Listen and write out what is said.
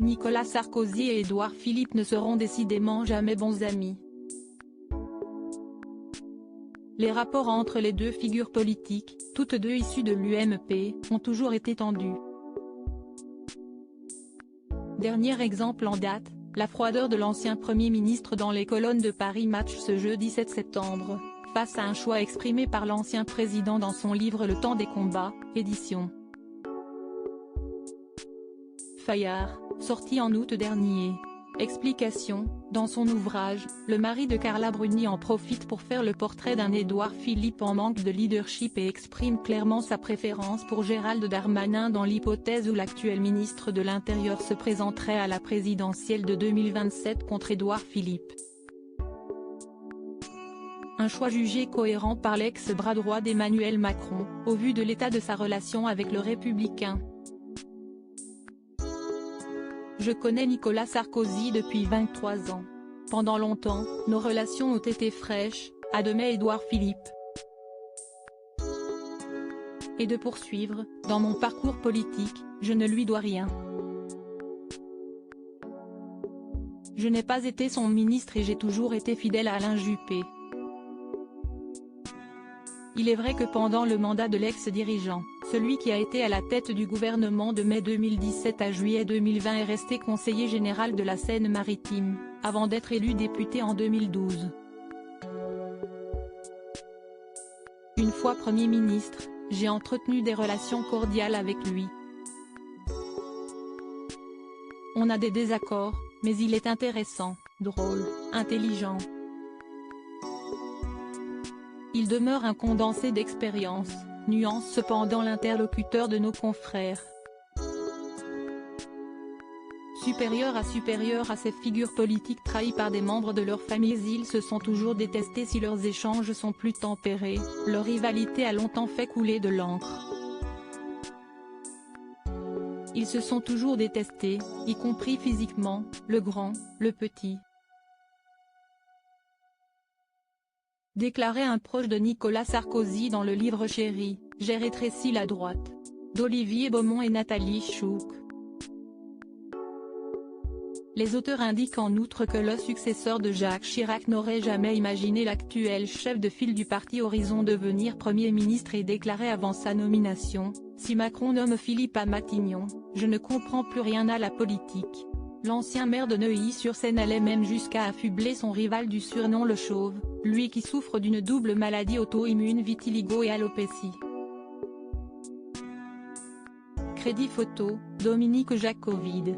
Nicolas Sarkozy et Édouard Philippe ne seront décidément jamais bons amis. Les rapports entre les deux figures politiques, toutes deux issues de l'UMP, ont toujours été tendus. Dernier exemple en date, la froideur de l'ancien Premier ministre dans les colonnes de Paris Match ce jeudi 7 septembre, face à un choix exprimé par l'ancien président dans son livre Le temps des combats, édition Fayard, sorti en août dernier. Explication, dans son ouvrage, le mari de Carla Bruni en profite pour faire le portrait d'un Édouard Philippe en manque de leadership et exprime clairement sa préférence pour Gérald Darmanin dans l'hypothèse où l'actuel ministre de l'Intérieur se présenterait à la présidentielle de 2027 contre Édouard Philippe. Un choix jugé cohérent par l'ex-bras droit d'Emmanuel Macron, au vu de l'état de sa relation avec le républicain. Je connais Nicolas Sarkozy depuis 23 ans. Pendant longtemps, nos relations ont été fraîches, admet Édouard Philippe. Et de poursuivre, dans mon parcours politique, je ne lui dois rien. Je n'ai pas été son ministre et j'ai toujours été fidèle à Alain Juppé. Il est vrai que pendant le mandat de l'ex-dirigeant, celui qui a été à la tête du gouvernement de mai 2017 à juillet 2020 est resté conseiller général de la Seine-Maritime, avant d'être élu député en 2012. Une fois Premier ministre, j'ai entretenu des relations cordiales avec lui. On a des désaccords, mais il est intéressant, drôle, intelligent. Il demeure un condensé d'expérience, nuance cependant l'interlocuteur de nos confrères. Supérieur à ces figures politiques trahies par des membres de leurs familles, ils se sont toujours détestés si leurs échanges sont plus tempérés, leur rivalité a longtemps fait couler de l'encre. Ils se sont toujours détestés, y compris physiquement, le grand, le petit. Déclarait un proche de Nicolas Sarkozy dans le livre Chéri, j'ai rétréci la droite, d'Olivier Beaumont et Nathalie Chouk. Les auteurs indiquent en outre que le successeur de Jacques Chirac n'aurait jamais imaginé l'actuel chef de file du parti Horizon devenir Premier ministre et déclarait avant sa nomination, si Macron nomme Philippe à Matignon, je ne comprends plus rien à la politique. L'ancien maire de Neuilly-sur-Seine allait même jusqu'à affubler son rival du surnom le Chauve, lui qui souffre d'une double maladie auto-immune, vitiligo et alopécie. Crédit photo, Dominique Jacovid.